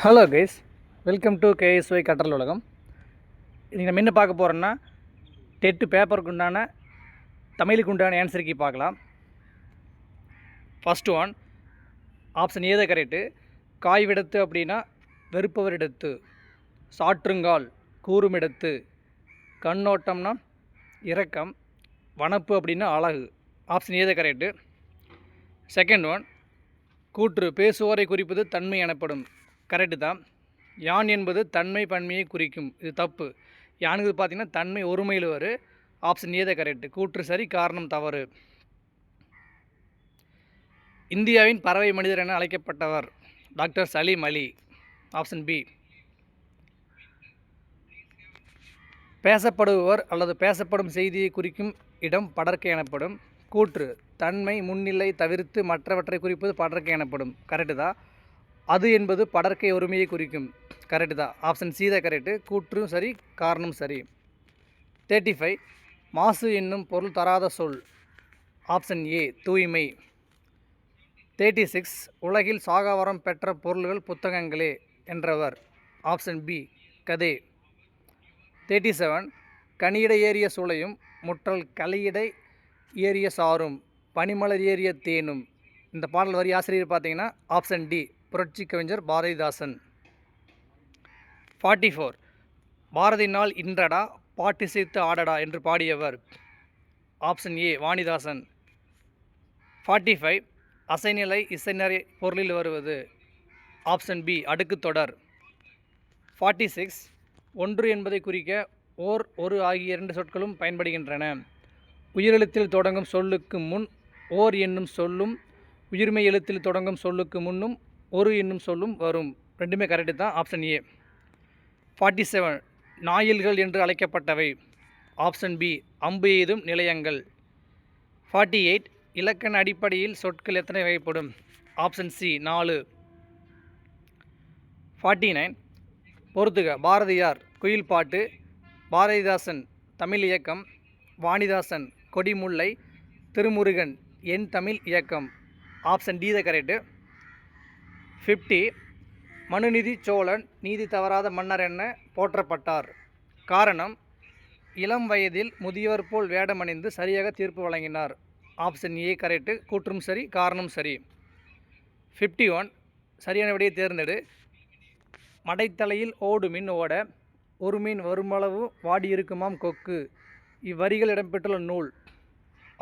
Hello guys, welcome to KSY கற்றல் உலகம். இன்றைக்கி நம்ம என்ன பார்க்க போகிறோன்னா, டெட்டு பேப்பருக்கு உண்டான தமிழுக்கு உண்டான ஆன்சர் கீ பார்க்கலாம். ஃபஸ்ட்டு ஒன், ஆப்ஷன் ஏத கரெக்டு. காய்விடத்து அப்படின்னா வெறுப்பவரிடத்து, சாற்றுங்கால் கூறுமிடத்து, கண்ணோட்டம்னா இரக்கம், வனப்பு அப்படின்னா அழகு. ஆப்ஷன் ஏத கரெக்டு. செகண்ட் ஒன், கூற்று பேசுவோரை குறிப்பது தன்மை எனப்படும். கரெக்டு தான். யான் என்பது தன்மை பன்மையை குறிக்கும். இது தப்பு. யானுக்கு பார்த்திங்கன்னா தன்மை ஒருமையில் வரும். ஆப்ஷன் ஏத கரெக்டு. கூற்று சரி, காரணம் தவறு. இந்தியாவின் பறவை மனிதர் என அழைக்கப்பட்டவர் doctor Salim Ali. Option B. பேசப்படுபவர் அல்லது பேசப்படும் செய்தியை குறிக்கும் இடம் படர்க்கை எனப்படும். கூற்று தன்மை முன்னிலை தவிர்த்து மற்றவற்றை குறிப்பது படர்க்கை எனப்படும். கரெக்டு தான். அது என்பது படர்க்கை ஒருமையை குறிக்கும். கரெக்டு தான். ஆப்ஷன் சி தான் கரெக்டு. கூற்றும் சரி, காரணம் சரி. 35, மாசு என்னும் பொருள் தராத சொல். ஆப்ஷன் ஏ தூய்மை. 36, உலகில் சாகாவரம் பெற்ற பொருள்கள் புத்தகங்களே என்றவர். Option B Kadhe. 37, கனியிட ஏறிய சூளையும் முற்றல் கலியிடை ஏறிய சாரும் பனிமலர் ஏறிய தேனும். இந்த பாடல் வரி ஆசிரியர் பார்த்தீங்கன்னா ஆப்ஷன் டி புரட்சி கவிஞர் பாரதிதாசன். 44, பாரதி நாள் இன்றடா பாட்டிசைத்து ஆடடா என்று பாடியவர். Option A Vanidasan. 45, அசைநிலை இசைநிறை பொருளில் வருவது. ஆப்ஷன் பி அடுக்கு தொடர். 46, ஒன்று என்பதை குறிக்க ஓர் ஒரு ஆகிய இரண்டு சொற்களும் பயன்படுகின்றன. உயிரெழுத்தில் தொடங்கும் சொல்லுக்கு முன் ஓர் என்னும் சொல்லும், உயிர்மை எழுத்தில் தொடங்கும் சொல்லுக்கு முன்னும் ஒரு என்னும் சொல்லும் வரும். ரெண்டுமே கரெக்டு தான். Option A. 47, நாயில்கள் என்று அழைக்கப்பட்டவை. ஆப்ஷன் பி அம்பு எய்தும் நிலையங்கள். 48, இலக்கண அடிப்படையில் சொற்கள் எத்தனை வகைப்படும். Option C 4. 49, பொறுத்துக. பாரதியார் குயில் பாட்டு, பாரதிதாசன் தமிழ் இயக்கம், வாணிதாசன் கொடிமுல்லை, திருமுருகன் என் தமிழ் இயக்கம். ஆப்ஷன் டி த கரெக்டு. 50, மனுநீதி சோழன் நீதி தவறாத மன்னர் என போற்றப்பட்டார். காரணம் இளம் வயதில் முதியவர் போல் வேடமணிந்து சரியாக தீர்ப்பு வழங்கினார். Option A correct. கூற்றும் சரி, காரணம் சரி. 51, சரியான விடையை தேர்ந்தெடு. மடைத்தலையில் ஓடு மீன் ஓட ஒரு மீன் வருமளவு வாடியிருக்குமாம் கொக்கு. இவ்வரிகள் இடம்பெற்றுள்ள நூல்.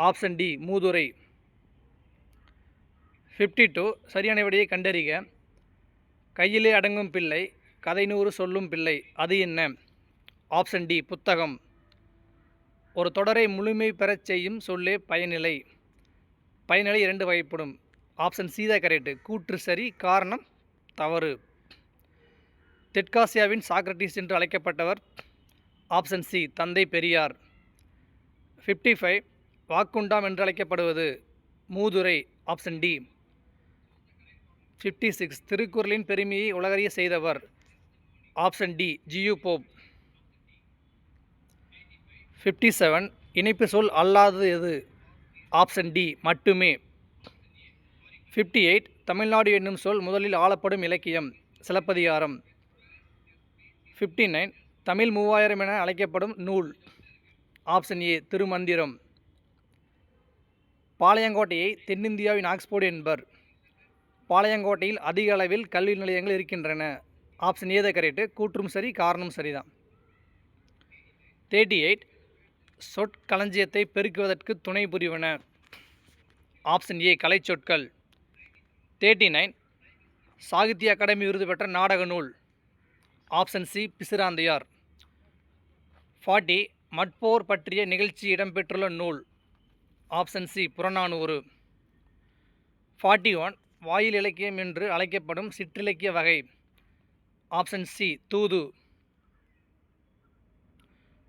ஆப்ஷன் டி மூதுரை. 52, சரியான விடையை கண்டறிக. கையிலே அடங்கும் பிள்ளை கதை 100 சொல்லும் பிள்ளை. அது என்ன. ஆப்ஷன் டி புத்தகம். ஒரு தொடரை முழுமை பெறச் செய்யும் சொல்லே பயனிலை. பயனிலை 2 வகைப்படும். ஆப்ஷன் சி தான் கரெக்டு. கூற்று சரி, காரணம் தவறு. தெற்காசியாவின் சாக்ரட்டிஸ் என்று அழைக்கப்பட்டவர். ஆப்ஷன் சி தந்தை பெரியார். 55, வாக்குண்டாம் என்று அழைக்கப்படுவது. மூதுரை. Option D. 56, திருக்குறளின் பெருமையை உலகறிய செய்தவர். Option T G Pope. 57, இணைப்பு சொல் அல்லாதது எது. ஆப்ஷன் டி மட்டுமே. 58, தமிழ்நாடு என்னும் சொல் முதலில் ஆளப்படும் இலக்கியம். சிலப்பதிகாரம். 59, தமிழ் 3000 என அழைக்கப்படும் நூல். Option A Thirumanthiram. பாளையங்கோட்டையை தென்னிந்தியாவின் ஆக்ஸ்போர்டு என்பர். பாளையங்கோட்டையில் அதிக அளவில் கல்வி நிலையங்கள் இருக்கின்றன. ஆப்ஷன் ஏ தான் கரெக்டு. கூற்றும் சரி, காரணம் சரிதான். 38, சொற்களஞ்சியத்தை பெருக்குவதற்கு துணை புரிவன. ஆப்ஷன் ஏ கலைச்சொற்கள். 39, சாகித்ய அகாடமி விருது பெற்ற நாடக நூல். Option C Pisiranthaiyar. 40, மட்போர் பற்றிய நிகழ்ச்சி இடம்பெற்றுள்ள நூல். Option C Purananuru. 41, வாயில் இலக்கியம் என்று அழைக்கப்படும் சிற்றிலக்கிய வகை. ஆப்ஷன் சி தூது.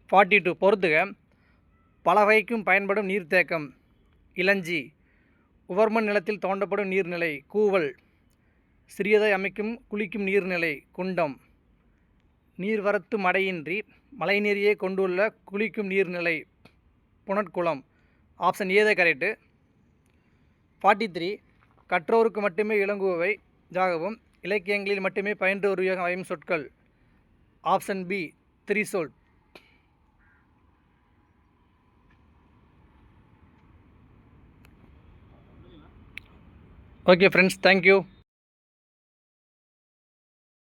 42, பொறுத்துக. பல வகைக்கும் பயன்படும் நீர்த்தேக்கம். இளஞ்சி. உவர்மண் நிலத்தில் தோண்டப்படும் நீர்நிலை. கூவல். சிறியதாய் அமைக்கும் குளிக்கும் நீர்நிலை. குண்டம். நீர்வரத்து மடையின்றி மழைநீரையே கொண்டுள்ள குளிக்கும் நீர்நிலை. புனற்குளம். ஆப்ஷன் ஏ தான் கரெக்டு. 43, கற்றோருக்கு மட்டுமே இலங்குபவை ஜாகவும் இலக்கியங்களில் மட்டுமே பயின்று உருவாகும் சொற்கள். Option B Trishul. Okay friends, thank you.